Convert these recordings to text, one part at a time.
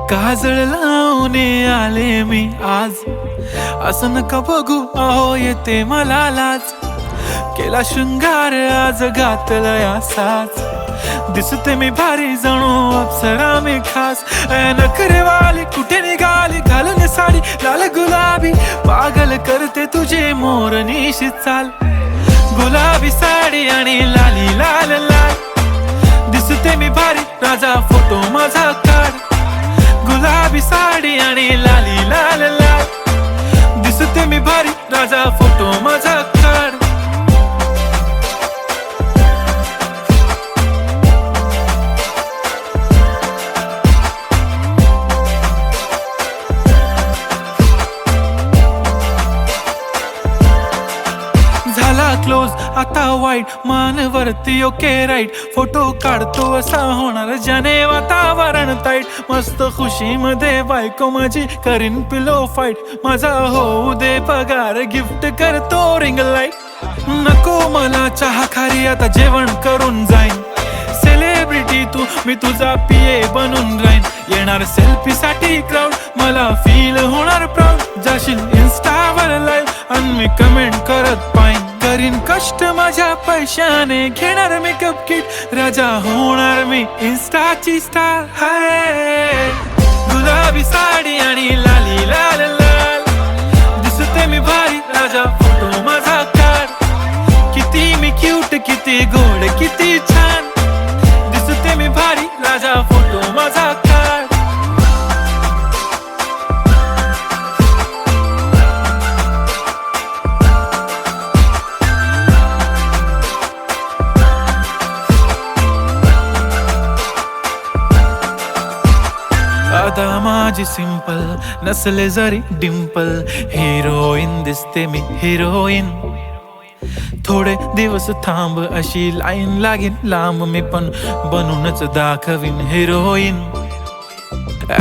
काजळ लावून आले मी आज, असं नका बघू अहो येते मला लाज. केला शृंगार आज घातला असाच, दिसते मी भारी जणू अप्सरा मी खास. नखरेवाली कुठे निघाली घालून साडी लाल गुलाबी, पागल करते तुझे मोरनीशी चाल. गुलाबी साडी आणि लाली लाल लाल, दिसते मी भारी राजा फोटो माझा काढ. गुलाबी साडी आणि लाली लाल लाल, दिसते मी भारी राजा फोटो माझा काढ. झाला क्लोज आता वाईट, मानवरती ओके राईट. फोटो काढतो असा होणार ज्याने वातावरण ताईट. मस्त खुशी मध्ये बायको माझी करीन पिलो फाईट. माझा होऊ दे पगार गिफ्ट करतो रिंग लाईट. नको मला चहा खारी आता जेवण करून जाईन. सेलिब्रिटी तू मी तुझा पिये बनून राहीन. येणार सेल्फी साठी क्राऊड मला फील होणार प्राऊड. जाशील इन्स्टावर लाईव्ह आणि मी कमेंट करत पाईन. करीन कष्ट माझ्या पैशाने घेणार मेकअप किट. राजा होणार मी इन्स्टाची स्टार. हाय गुलाबी साडी आणि लाली लाल लाल, दिसते मी भारी राजा फोटो माझा काढ. किती मी क्यूट किती गोड किती छान, दिसते मी भारी राजा फोटो माझा काढ. आता माझी सिंपल नसले जरी डिंपल, हिरोईन दिसते मी हिरोईन. थोडे दिवस थांब अशी लाईन लागेल लांब, मी पण बनूनच दाखवीन हिरोईन.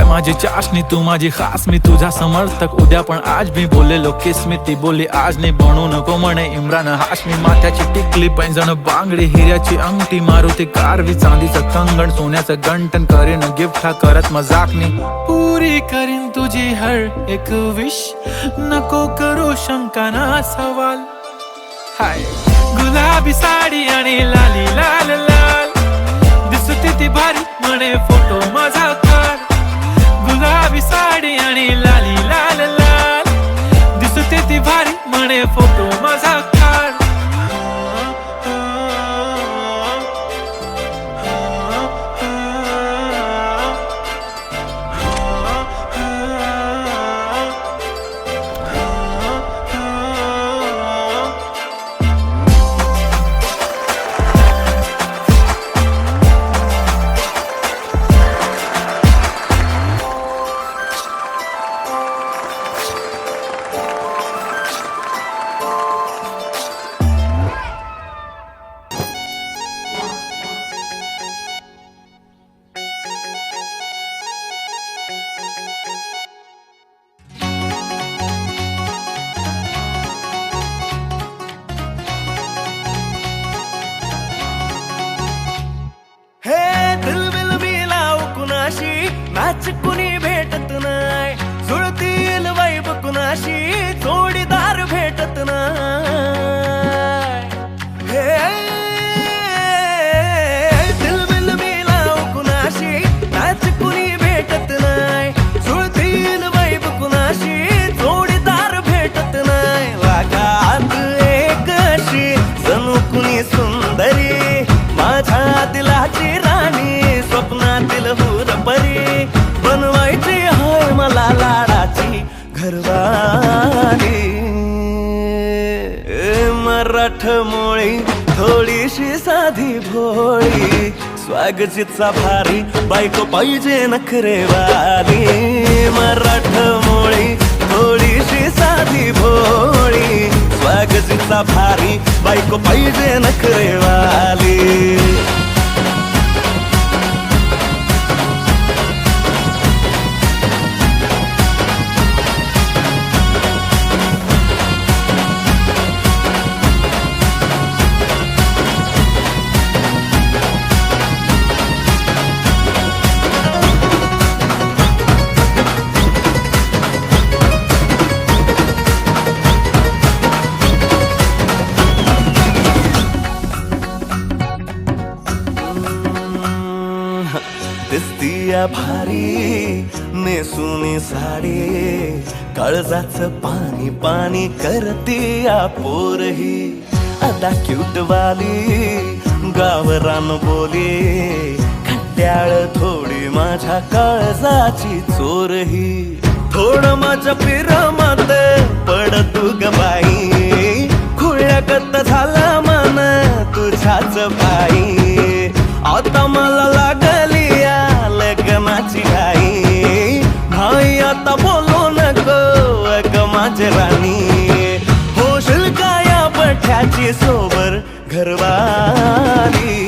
माझी चाशनी तू माझी खास, मी तुझा समर्थक उद्या पण आज. मी बोलेलो किस मी ती बोली आज नाही. बनू नको म्हणे इम्रान हाशमी. माथ्याची टिकली पैंजण बांगडी, हिऱ्याची अंगठी, मारुती कारवी, चांदीचं कंगण, सोन्याचं गंटन. करीन गिफ्ट हा करत मजाकनी. पुरी करीन तुझी हर एक विश, नको करू शंका ना सवाल. हाय गुलाबी साडी आणि लाली लाल लाल, दिसते ती भारी म्हणे फोटो माझा काढ. गुलाबी साडी आणि लाली लाल लाल, दिसते ती भारी म्हणे फोटो माझा काढ. मॅच कुणी भेटत नाय, जुळतील वाईब कुणाशी जोडीदार भेटत नाय. हे दिलबिल मिलाव कुणाशी मॅच कुणी भेटत नाय, जुळतील वाईब कुणाशी जोडीदार भेटत नाय. वागात एक अशी जणू कुणी सुंदरी, माझ्या दिलाची राणी, स्वप्नातील हुरपरी. बनवायची हाय मला लाडाची घरवाली. मराठमोळी थोडीशी साधी भोळी, स्वागतीचा भारी बायको पाहिजे नखरेवाली. मराठमोळी थोडीशी साधी भोळी, स्वागतीचा भारी बायको पाहिजे नखरेवाली. दिसतीया भारी नेसुनी साडी काळजाच पाणी पाणी करतीया पोरही अदा क्यूट वाली गावरान बोली खट्याळ थोडी माझ्या काळजाची चोरही थोडं माझ्या पिरमत पड तू ग बाई खुळ्यागत झाला मन तुझ्याच बाई आता मला लागली या लग्नाची घाई भाई आता बोलू नको अग माझी राणी होशील का या बठ्याची सोबर घरवाली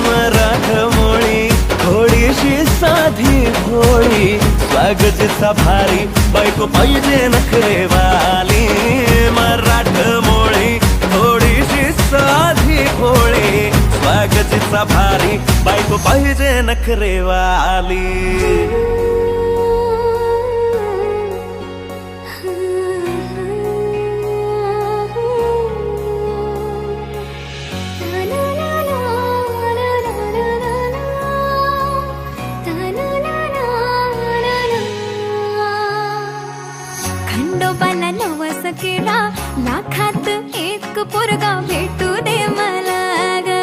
मराठमोळी थोडीशी साधी भोळी स्वागतीचा भारी बायको पाहिजे नखरेवाली मराठमोळी थोडीशी साधी भोळी स्वागतीचा भारी बायको पाहिजे नखरेवाली खंडोबाला नवस केला लाखात एक पोरगा भेटू दे मला ग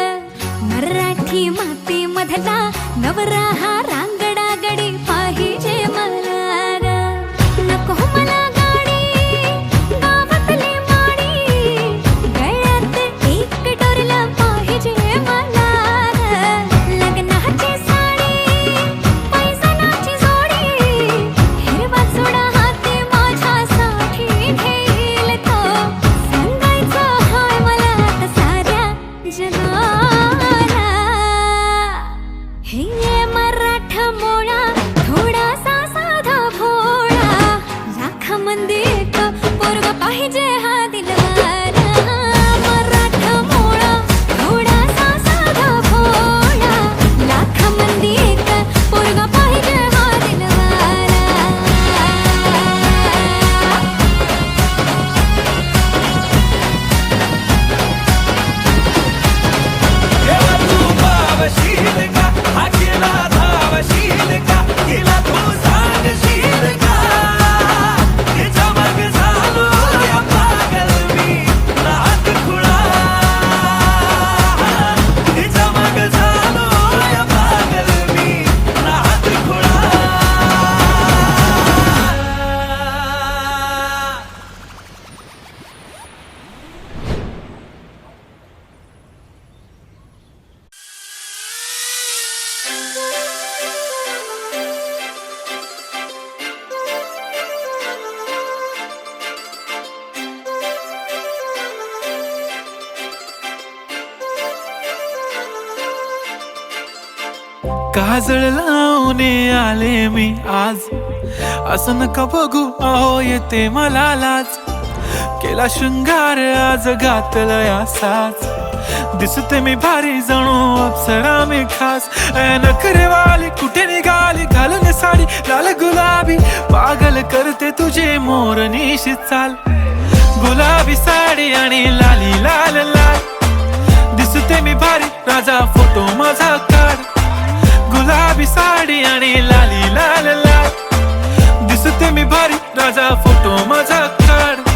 मराठी माती मधला नवरा हा रांगडा गडी पाहिजे मला ग नको मला गाडी गावातली माडी गळ्यात एक डोरला पाहिजे मला ग लग्नाची साडी पैसनाची जोडी हिरवा चुडा हाती माझ्यासाठी घेईल तो सांगायचा हाय मला आता साऱ्या जगाला हे मराठमोळा थोडासा साधा भोळा लाखामध्ये एक पोरगा पाहिजे हा दिलवाला मराठमोळा थोडासा साधा भोळा लाखामध्ये एक पोरगा पाहिजे हा दिलवाला तेव्हा तू पावशील का हा केला धावशील का तिला तू सांगशील का तिच्या मग झालो या पागल मी नाद खुळा तिच्या मग झालो या पागल मी नाद खुळा काजळ लावून आले मी आज असं नका बघू अहो येते मला लाज केला शृंगार आज घातलं या साज दिसते मी भारी जणू अप्सरा मी खास नखरेवाली कुठे निघाली घालून साडी लाल गुलाबी पागल करते तुझे मोरनीशी चाल गुलाबी साडी आणि लाली लाल लाल दिसते मी भारी राजा फोटो माझा काढ गुलाबी साडी आणि लाली लाल लाल दिसते मी भारी राजा फोटो माझा काढ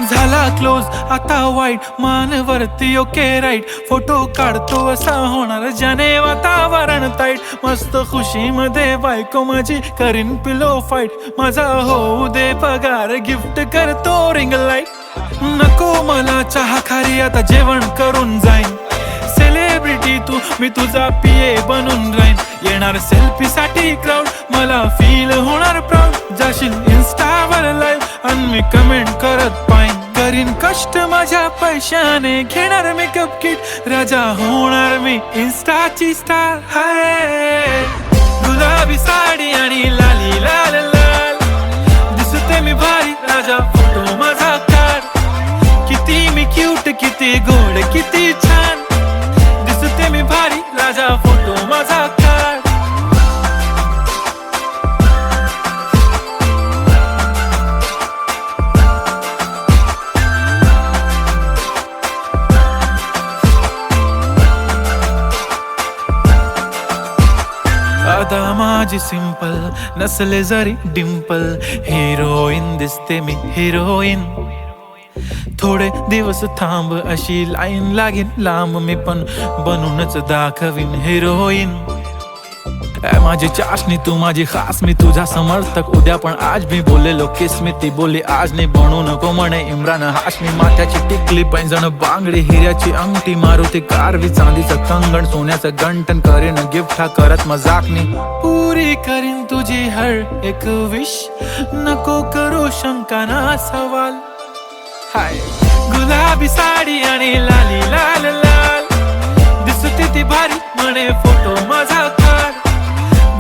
झाला क्लोज आता वाईट मान वरती ओके राईट फोटो काढतो असा होणार ज्याने वातावरण ताईट मस्त खुशी मध्ये बायको माझी करीन पिलो फाईट माझा होऊ दे पगार गिफ्ट करतो रिंग लाईट नको मला चहा खारी आता जेवण करून जाईन सेलिब्रिटी तू मी तुझा पिये बनून राहीन येणार सेल्फी साठी क्राऊड मला फील होणार प्राऊड जाशील इन्स्टावर लाईव्ह आणि मी कमेंट करत पाईन करीन कष्ट माझ्या पैशाने घेणार मेकअप किट राजा होणार मी इन्स्टाची स्टार हाय गुलाबी साडी आणि लाली लाल लाल दिसते मी भारी राजा फोटो माझा काढ किती मी क्यूट किती गोड किती छान दिसते मी भारी राजा फोटो माझा काढ अदा माझी सिंपल नसले जरी डिंपल, हिरोईन दिसते मी हिरोईन. थोडे दिवस थांब अशी लाईन लागेल लांब, मी पण बनूनच दाखवीन हिरोईन. माझी चाशनी तू माझी खास, मी तुझा समर्थक उद्या पण आज मी बोलेलो किस मी, ती बोली आज नाही बनू नको म्हणे इम्रान हाशमी. माथ्याची टिकली पैंजण बांगडी हिऱ्याची अंगठी, मारुती कारवी चांदीचं कंगण सोन्याचं गंटन, करीन गिफ्ट हा करत मजाकनी. पुरी करीन तुझी हर एक विश, नको करू शंका ना सवाल. हाय गुलाबी साडी आणि लाली लाल लाल, दिसते ती भारी म्हणे फोटो माझा काढ.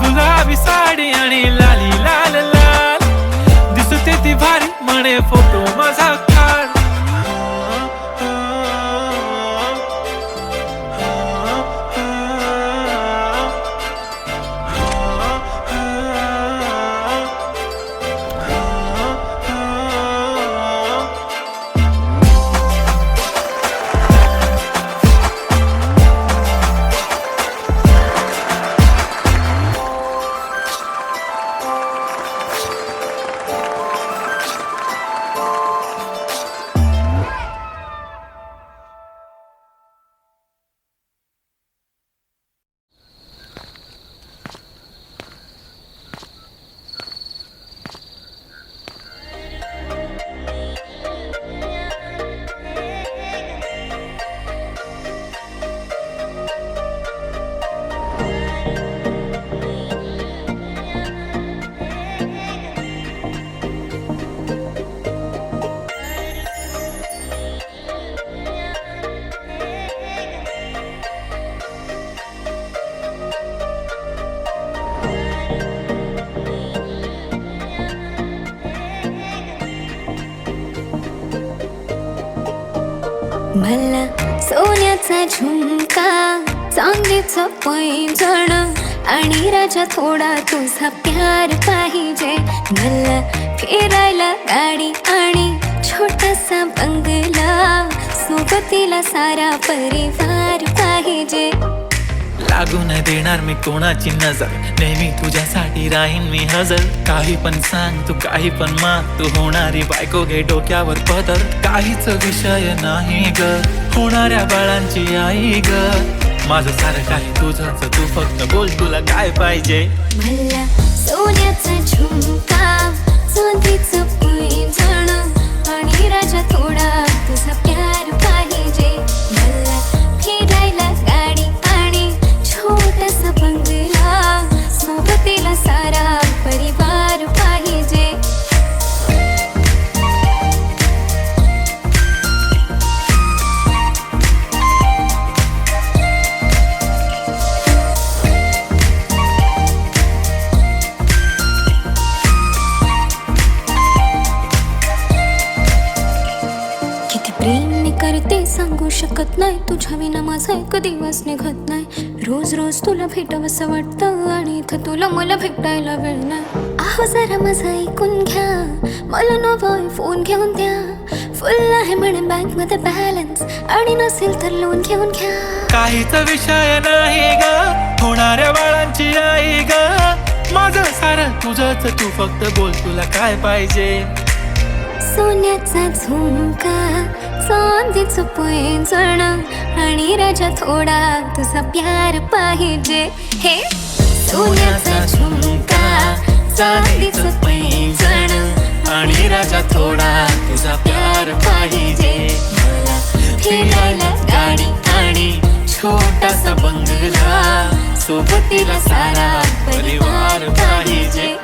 गुलाबी साडी आणि लाली लाल लाल, दिसते ती भारी म्हणे फोटो माझा काढ. मला सोन्याचा झुमका, चांदीचं पैंजण आणि राजा थोडा तुझा प्यार पाहिजे. मला फिरायला गाडी आणि छोटासा बंगला, सोबतीला सारा परिवार पाहिजे. लागू न देणार मी कोणाची नजर, नेहमी तुझ्यासाठी राहीन मी हजर. काही पण सांग तू काही पण माग, तू होणारी बायको घे डोक्यावर पदर. काहीच विषय नाही ग, होणाऱ्या बाळांची आई ग. माझं सारं काही तुझंच, तू फक्त बोल तुला काय पाहिजे. मला सोन्याचा झुमका, चांदीचं पैंजण आणि राजा थोडा तुझा प्यार पाहिजे. मला फिरायला गाडी आणि छोटासा बंगला, सोबतीला सारा परिवार पाहिजे. किती प्रेम करते सांगू शकत नाही, तुझ्या विना माझा एक दिवस निघत नाही. रोज रोज तुला भेटावंसं वाटतं आणि इथं तुला मला भेटायला वेळ नाही. आहो जरा माझं ऐकून घ्या, मला नवा फोन घेऊन द्या. फुल आहे म्हणे बँक मध्ये बॅलन्स, आणि नसेल तर लोन घेऊन घ्या. काहीच विषय नाही ग, होणाऱ्या बाळांची आई ग. माझं सारं तुझंच, तू फक्त बोल तुला काय पाहिजे. सोन्याचा झुमका, चांदीचं पैंजण आणि राजा थोडा तुझा प्यार पाहिजे. हे सोन्याचा झुमका, चांदीचं पैंजण आणि राजा थोडा तुझा प्यार पाहिजे. मला फिरायला गाडी आणि छोटासा बंगला, सोबतीला सारा परिवार पाहिजे.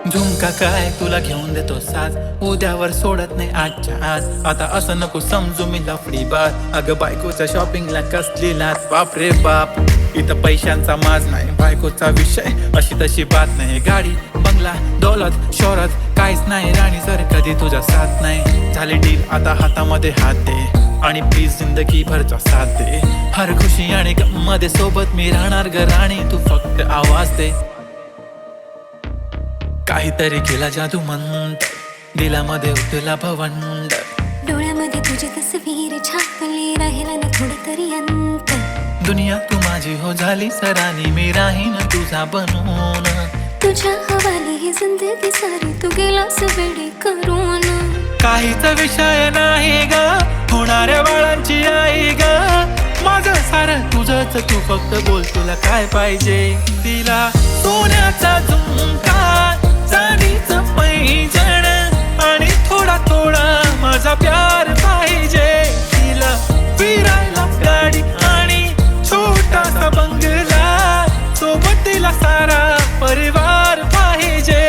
झुमका काय तुला घेऊन देतो साज, उद्यावर सोडत नाही आजच्या आज. आता असं नको समजू मी लफडी बात, अगं बायकोच्या शॉपिंगला कसली लाच. बाप रे बाप, इथं पैशांचा माज नाही, बायकोचा विषय अशी तशी बात नाही. गाडी बंगला दौलत शोहरत काहीच नाही राणी, जर कधी तुझा साथ नाही. झाले डील आता हातामध्ये हात दे, आणि प्लीज जिंदगी भरचा साथ दे. हर खुशी आणि गम मध्ये सोबत मी राहणार ग राणी, तू फक्त आवाज दे. काहीतरी केला जादू मंत, दिलामध्ये उतरला भवंड. डोळ्यामध्ये तुझी तस्वीर छापली, राहिला ना थोडं तरी अंत. दुनिया तू माझी हो झाली सरानी, मी राहीन तुझा बनून. तुझ्या हवाली ही जिंदगी सारी, तू गेलास वेडी करून. काहीच विषय नाही ग, होणाऱ्या बाळांची आई ग. माझं सारं तुझंच, तू फक्त बोल तुला काय पाहिजे. तिला सोन्याचा झुमका, चांदीचं पैंजण आणि थोडा थोडा माझा प्यार पाहिजे. तिला फिरायला गाडी आणि छोटासा बंगला, सोबत तिला सारा परिवार पाहिजे.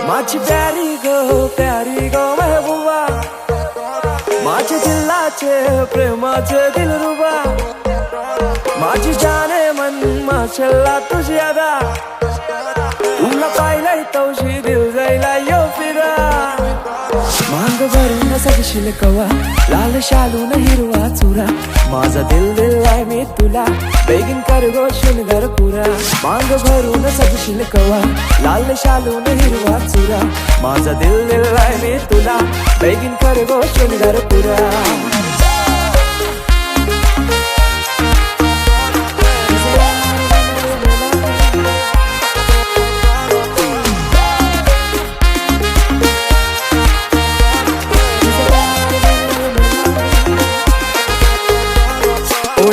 माझी प्यारी गो महबूबा, माझे दिलाचे प्रेमाचे दिलरुबा, माझी जाने मन माशाल्लाह तुझी अदा. तुला पाहिलंय तवशी दिल जायला यो फिरा. मांग भरून सगशील कवा, लाल शालून हिरवा चुरा. माझा दिल दिलाय मी तुला, बेगीन कर गो शृंगार पुरा. मांग भरून सगशील कवा, लाल शालून हिरवा चुरा. माझा दिल दिलाय मी तुला, बेगीन कर गो शृंगार पुरा.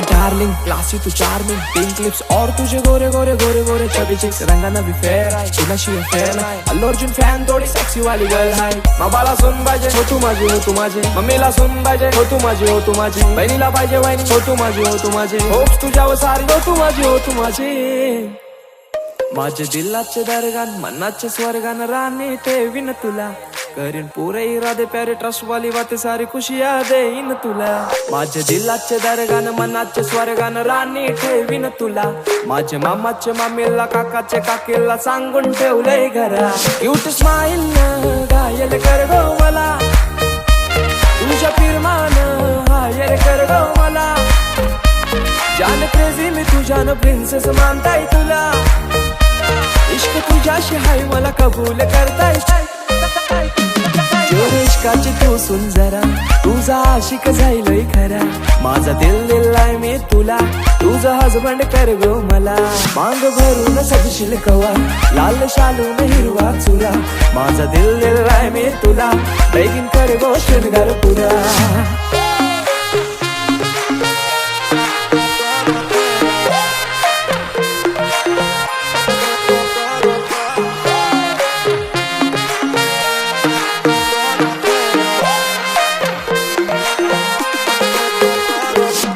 डार्लिंग क्लासी तू चार्मिंग, पिंक लिप्स और तुझे गोरे गोरे गोरे गोरे चबी चिक्स. रंगाना भी फेर आहे, तुलाशी फेर आहे. अल्लू अर्जुन फॅन थोडी सेक्सी वाली गर्ल आहे. मामाला सुन पाहिजे हो तू माझी, हो तू माझी. मम्मीला सुन पाहिजे हो तू माझी, हो तू माझी. बहिणीला पाहिजे वहिनी हो तू माझी, हो तू माझी. होप्स तुझ्यावर सारी हो तू माझी, हो तू माझी. माझे दिलाचे दरगान, मनाचे स्वर्गान राणी ठेवीन तुला. करीन पुरे इरादे प्यारे ट्रस्ट वाली बातें सारी खुशियां देईन तुला. माझे दिलाचे दरगान, मनाचे स्वर्गान राणी ठेवीन तुला. माझे मामाचे मामीला, काकाचे काकीला सांगून ठेवलंय घरा. क्यूट स्माइल न घायल कर गो मला, तुझ्या फिरमान हायर कर गो मला. जान क्रेझी मी तुझ्यानं प्रिन्सेस मानताय तुला. इश्क तुझ्याशी हाय मला कबूल करताय. इश्काची तू सुन जरा, तुझा आशिक जाईलय खरा. माझा दिल दिलाय मी तुला, तुझा हजबंड कर गो मला. मांग भरून सजशील कवा, लाल शालून हिरवा चुरा. माझा दिल दिलाय मी तुला, बेगीन कर गो शृंगार पुरा.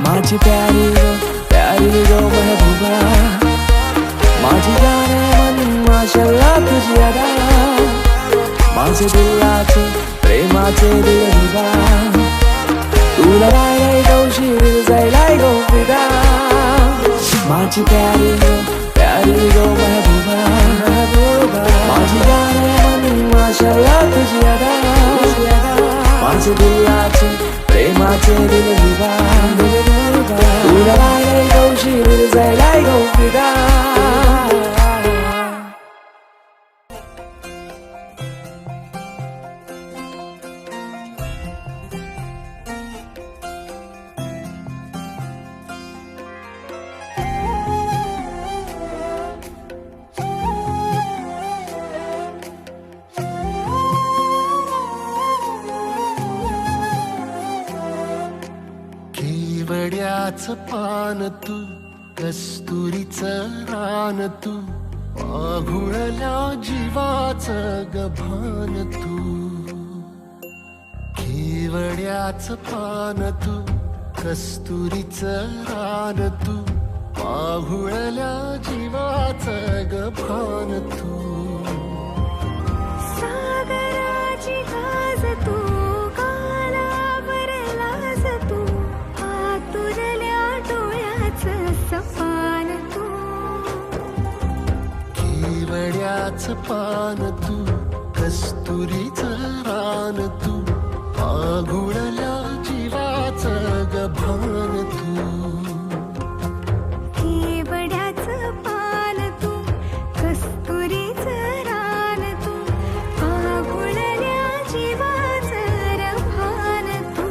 माझी प्यारी गो महबूबा, माझी जाने मन माशाल्लाह तुझी अदा. माझे दिलाचे प्रेमाचे दिलरुबा, तुला राहिलाय गौशीर जायलाय गो फिदा. माझी प्यारी गो महबूबा, माझी जाने मन माशाल्लाह तुझी अदा. माझे दिलाचे प्रेमाचे दिलरुबा, तुला राहिलाय गौशीर जायलाय गो फिदा. केवड्याचं पान तू, कस्तुरीचं रान तू, आघुळल्या जीवाचं गभान तू. केवड्याचं पान तू, कस्तुरीचं रान तू, पाहुळल्या जीवाचं ग भान तू. सागराची गाज तू, गालावरलास तू, आतुरल्या डोळ्याचं सपान तू. केवड्याचं पान तू, कस्तुरीचं रान तू, पाघुळल्या जीवाचं ग भान तू. केवड्याचं पान तू, कस्तुरीचं रान तू, पागुळल्या जीवाचं रभान तू.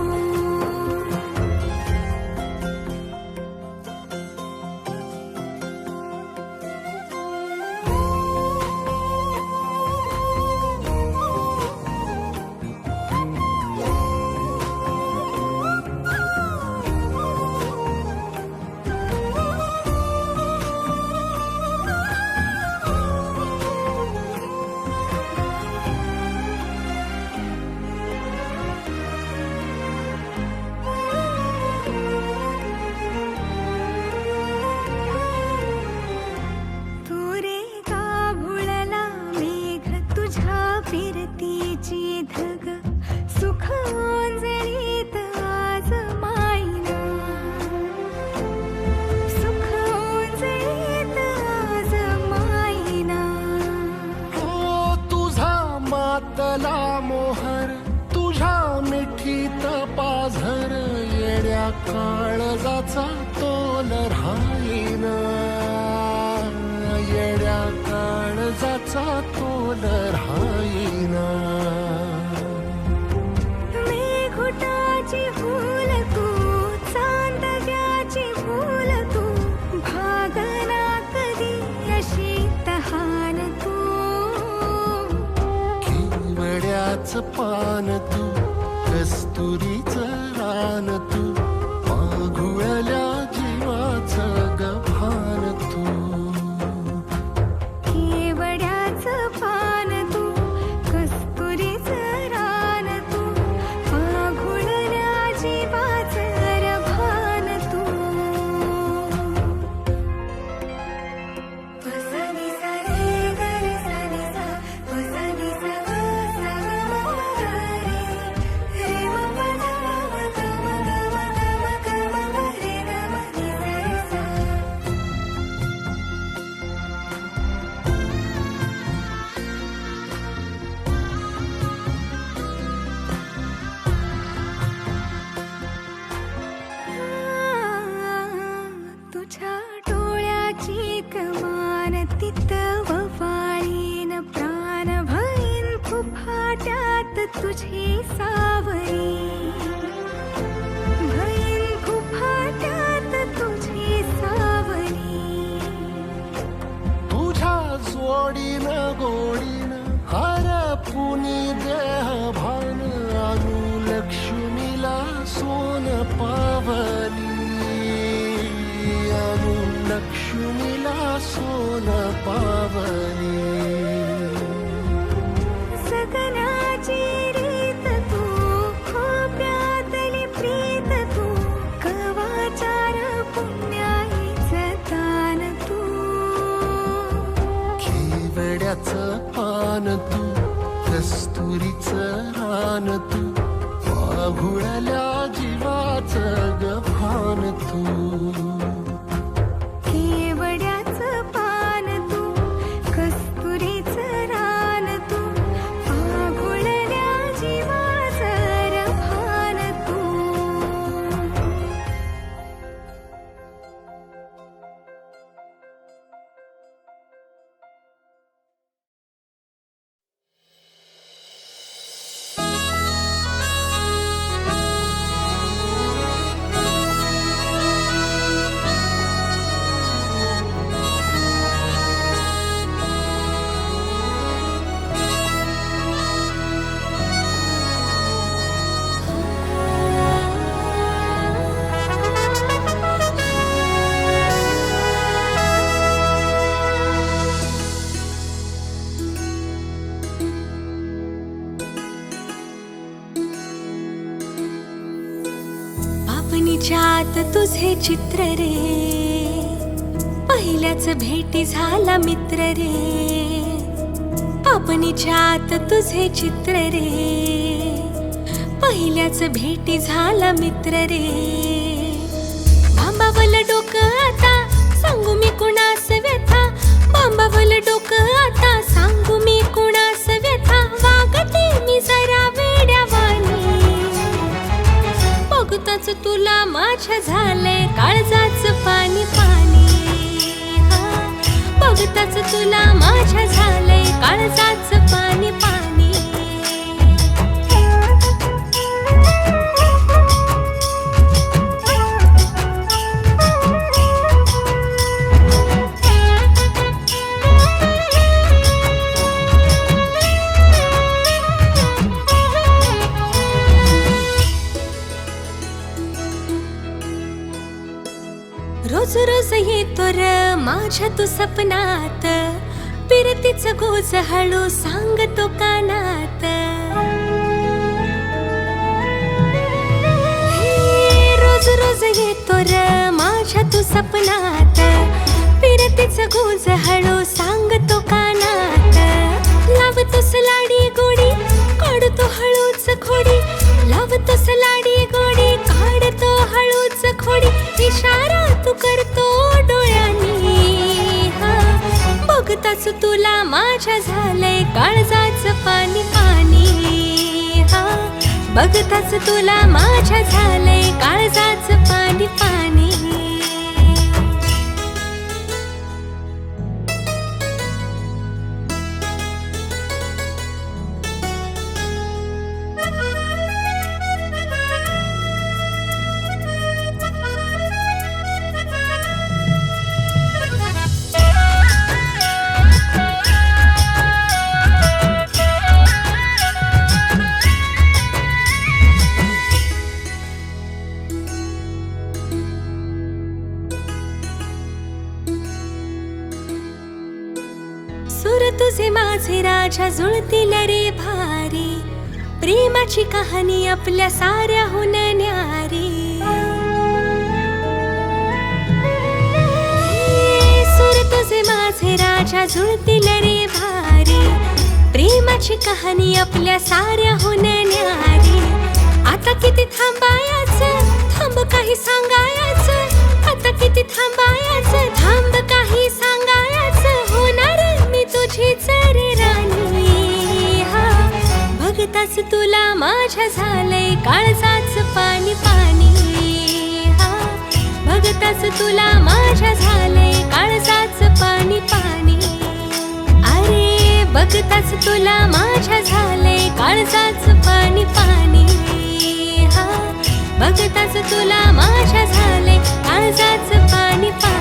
फिरतीची धग सुख ओंजळीत आज मायना. सुख ओंजळीत आज मायना. ओ तुझा मातला मोहर, तुझ्या मिठीत पाझर, येड्या काळजाचा तोल राहीना. येड्या काळजाचा तोल राहीना. मेघुटाची फूल तू, चांदव्याची फूल तू, भागना कधी अशी तहान तू. केवड्याचं पान तू, कस्तुरीचं रान तू, पाघुळल्या जीवाचं ग भान तू. केवड्याचं पान तू, कस्तुरीचं रान तू, पाघुळल्या जीवाचं रभान तू. वसनी सा रे ग रे सा नि सा, वसनी सा ग सा ग म ग रे, रे म प द म ग म ग म ग म ग म ग रे ग म नि सा रे सा. तुझ्या डोळ्याची कमान तिथं ववाळीन प्राण भईन फुफाट्यात तुझी सावरी. भईन फुफाट्यात तुझी सावरी. तुझ्या जोडीनं गोडीनं हरपुनी देह भान, अनुलक्ष्मीला सोन पावली. अनुलक्ष्मीला सोन पावली. सगनाची रीत तू, खोप्यातली प्रीत तू, कवाचार पुण्याईचं दान तू. केवड्याचं पान तू, कस्तुरीचं रान तू, पाघुळल्या जीवाचं ग भान तू. केवड्याचं पान तू, कस्तुरीचं रान तू, पाघुळल्या जीवाचं रभान तू. पापणीच्यात तुझे चित्र रे, पहिल्याच भेटी झाला मित्र रे, आपणीच्या आत तुझे चित्र रे. पहिल्याच भेटी झाला मित्र रे, बांबावलं डोकं आता सांगू मी कुणास व्यथा. बांबावलं डोकं आता सांगू मी कुणास व्यथा. वागते मी जरा वेड्यावानी, बघताच तुला माझ्या झालंय काळजाचं पाणी पाणी. बघताच तुला माझ्या झालंय काळजाचं पाणी पाणी. रोज रोज येतो र माझ्या तू सपनात, पिरतीचं गोज हळू सांगतो कानात. रोज रोज येतो र माझ्या तू सपनात, पिरतीचं गोज हळू सांगतो कानात. लावतोस लाडी गोडी काढतो हळूच खोडी, लावतोस लाडी गोडी काढतो हळूच खोडी. इशारा तू करतो डोळ्यांनी, बघताच तुला माझ्या झालंय काळजाचं पाणी पाणी. बघताच तुला माझ्या झालंय काळजाचं पाणी पाणी. सुर तुझे माझे राजा जुळतील रे भारी, प्रेमाची कहाणी आपल्या साऱ्याहून न्यारी. सुर तुझे माझे राजा जुळतील रे भारी, प्रेमाची कहाणी आपल्या साऱ्याहून न्यारी. आता किती थांबायचं थांब काही सांगायचं, आता किती थांबायचं थांब काही सांगायचं. होणार मी तुझीच रे राणी, बघताच तुला माझ्या झालंय काळजाचं पाणी पाणी. बघताच तुला माझ्या झालंय काळजाचं पाणी पाणी. अरे बघताच तुला माझ्या झालंय काळजाचं पाणी पाणी. बघताच तुला माझ्या झालंय काळजाचं पाणी पाणी.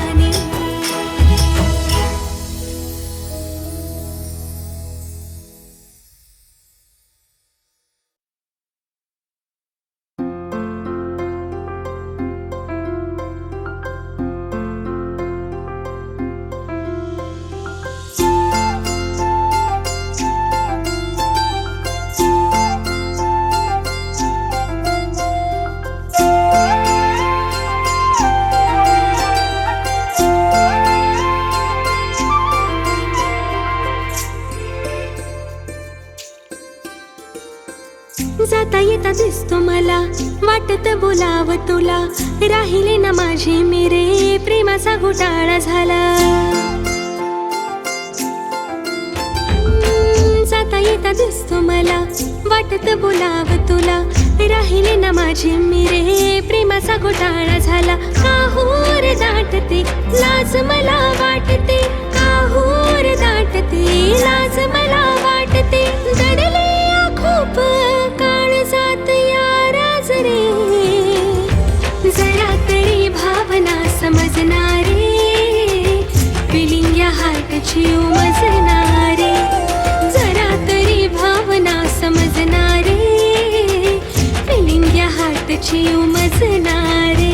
जाता येता दिसतो मला वाटत बोलाव तुला, राहिले ना माझे मेरे प्रेमाचा घोटाळा झाला. जाता येता दिसतो मला वाटत बोलाव तुला, राहिले ना माझे मेरे प्रेमाचा घोटाळा झाला. काहूर दाटते लाज मला वाटते, काहूर दाटते लाज मला वाटते. दडले खूप काळजात या राज रे, जरा तरी भावना समजणारे, फिलिंग या हार्टची उमजणारे. जरा तरी भावना समजणारे, फिलिंग या हार्टची उमजणारे.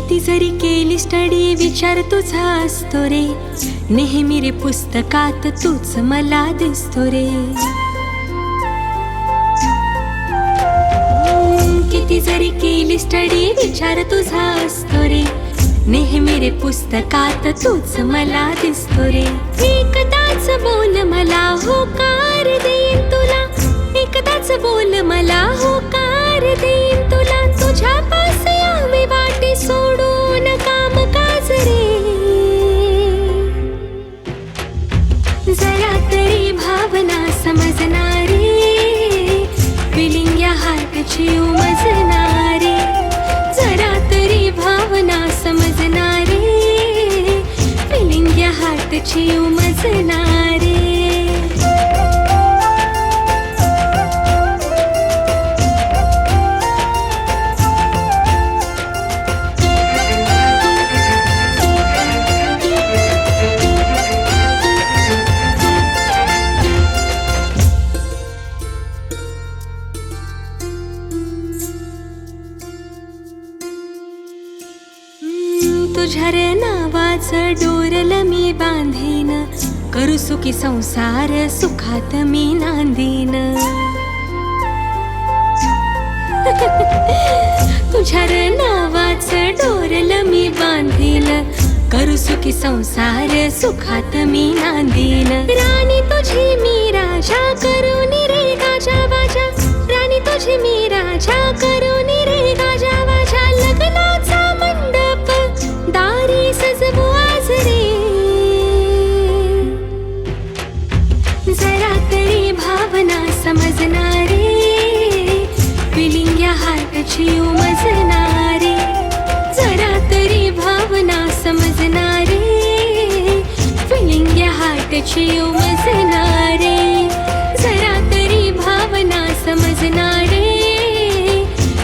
किती जरी केली स्टडी विचार तुझा असतो रे, नेहमी रे पुस्तकात तूच मला दिसतो रे. किती जरी केली स्टडी विचार तुझा असतो रे, नेहमी रे पुस्तकात तूच मला दिसतो रे. एकदाच बोल मला होकार देईन तुला, एकदाच बोल मला होकार देईन तुला. तुझ्या पास यावे वाटे सोडून काम काज रे, जरा तरी भावना समजणारे, फिलिंग या हार्टची उमजणारे. जरा तरी भावना समजणारे, फिलिंग या हार्टची उमजणारे. तुझ्या रे नावाचं डोरल मी बांधीन, करू सुखी संसार सुखात मी नांदीन. तुझ्या रे नावाचं डोरल मी बांधीन, करू सुखी संसार सुखात मी नांदीन. राणी तुझी मी राजा करून रे गाजा वाजा, राणी तुझी मी राजा करून रे गाजा वाजा. लग्नाचा मंडप दारी सजवू आज रे, जरा तरी भावना समजणारे, फिलिंग या हार्टची उमजणारे. जरा तरी भावना समजणारे, फिलिंग या हार्टची उमजणारे. जरा तरी भावना समजणारे,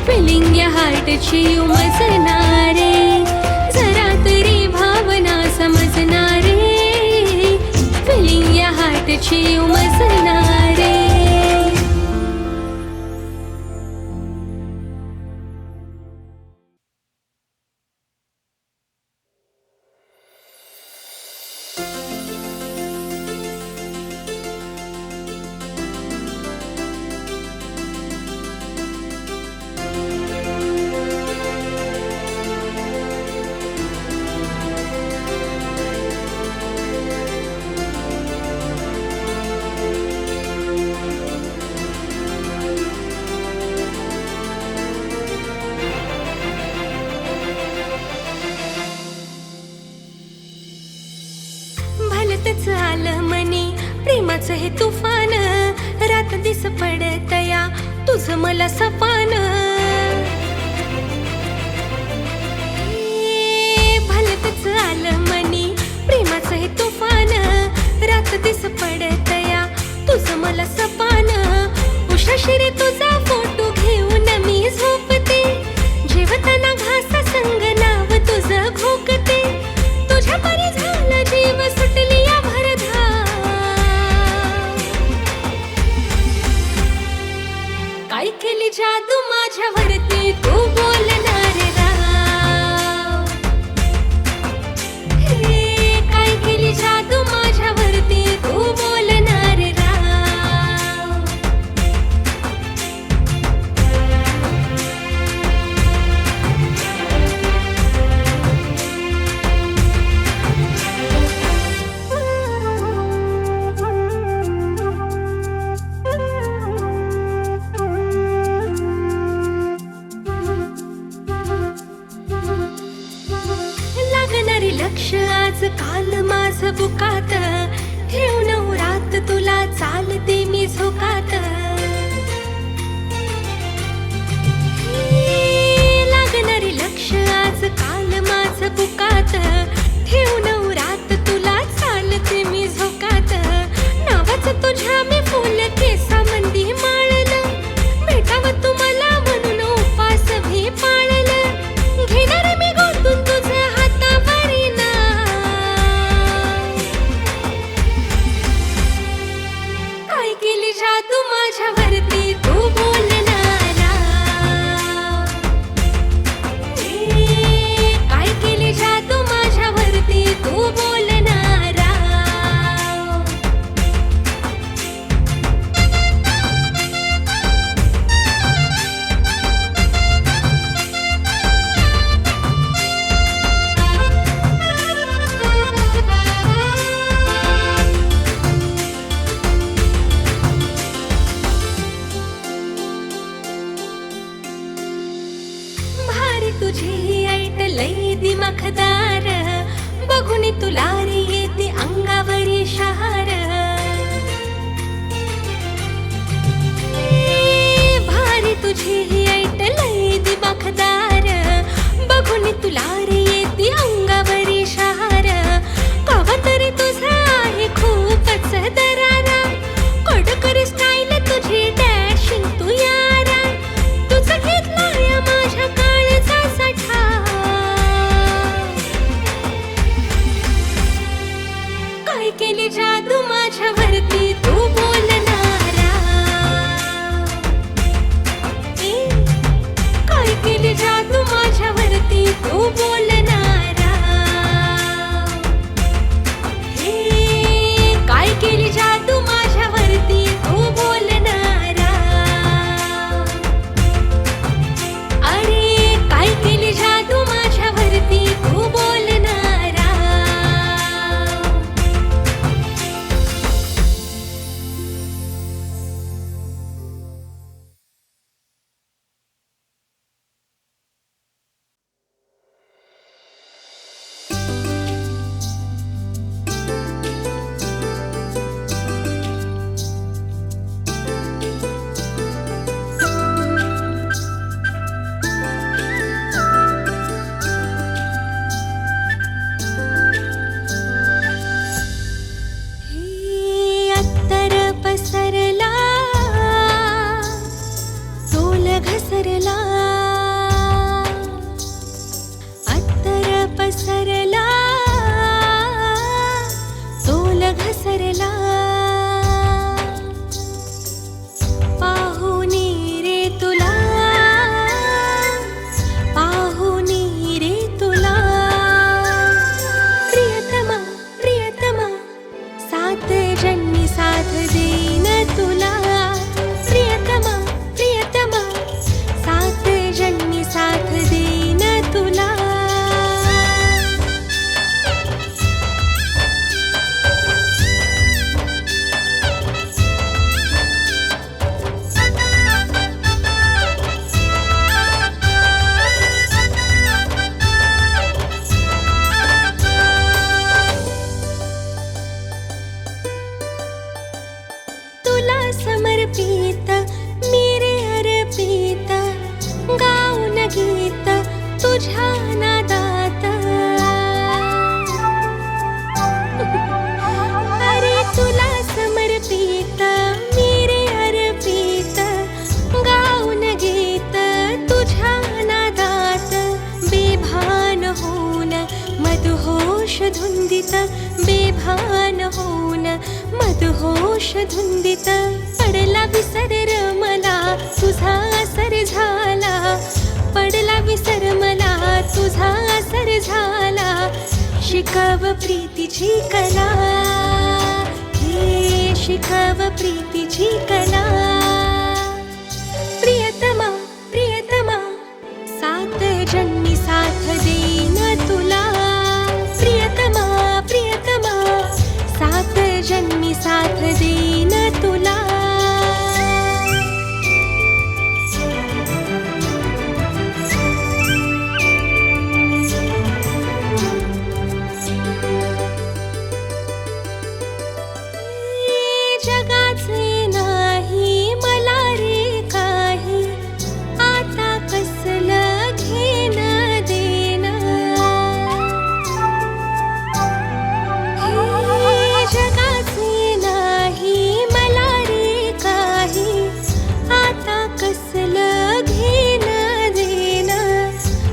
फिलिंग या हार्टची उमजणारे. जरा तरी भावना समजणारे, फिलिंग या हार्टची उमजणारे. भलतच आलं मनी प्रेमाचं हे तुफान, रात दिस पडतया तुझं मला सपान. भलतच आलं मनी प्रेमाचं हे तुफान, रात दिस पडतया तुझं मला सपान. उशाशिरे तुझा फोटो घेऊन मी झोपते, जेवताना घासा संग नाव तुझं घोकते. तुझ्या परी झाला जीव सुटली या भरधा, काय केली जादू माझ्यावरती तू बोलणार राव. हे काय केली जादू माझ्यावरती तू बोलणार राव. लक्ष आज काल माझ बुकात, ठेवून रात तुला चालते मी झोकात. लागणारी लक्ष आज काल माझ बुकात, ठेवून रात तुला चालते मी झोकात. नावाचं तुझ्या मी फुल केसामंदी माळलं, भेटावं तुम्हाला म्हणून उपास भी पाळलं. घेणार मी गोतून तुझं हातावरी ना, काय केली जादू माझ्यावरती तू बोलणारा. तुला रे येते अंगावरी शहार भारी तुझी ही ऐट लई दिमाखदार बघून तुला रे येते अंगावरी शहार कवा तरी तुझा आहे खूपच दरारा कडकर स्टाईल तुझी डॅशिंग तू यारा तुझं घेतलाय माझ्या काळचा साठा काय केली जादू माझ्यावरती तू बोलणारा काय केली जादू माझ्यावरती तू बोलणारा काय केली जादू माझ्यावरती तू बोलणारा अरे काय केली जादू माझ्यावरती तू बोलणारा अत्तर पसरला तोल घसरला अत्तर पसरला तोल घसरला पाहुनी रे तुला पाहुनी रे तुला प्रियतमा प्रियतमा सात जन्मी साथ देईन तुला प्रियतमा प्रियतमा सात जन्मी साथ देईन तुला तुला समर्पित मेरे अर्पित गाऊन गीत तुझ्या नादात अरे तुला समर्पित मेरे अर्पित गाऊन गीत तुझ्या नादात बेभान होऊन मदहोश धुंदित बेभान होऊन मदहोश धुंदित पडला विसर र मला तुझा असर झाला पडला विसर मला तुझा असर झाला शिकव प्रीतीची कला हे शिकव प्रीतीची कला प्रियतमा प्रियतमा सात जन्मी साथ देईन तुला प्रियतमा प्रियतमा सात जन्मी साथ देईन तुला जगाचे नाही मला रे काही आता कसलं घेणं देणं हे जगाचे नाही मला रे काही आता कसलं घेणं देणं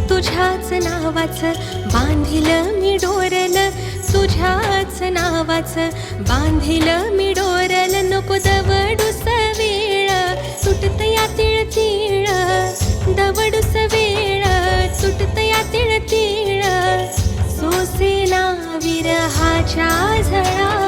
तुझ्याच नावाचं बांधिलं मी डोरलं तुझ्याच नावाचं बांधिलं मी डोरलं नको दवडूस वेळ तुटत या तिळ तिळ दवडूस वेळ तुटत या तिळ तिळ सोसेना विरहाच्या झळा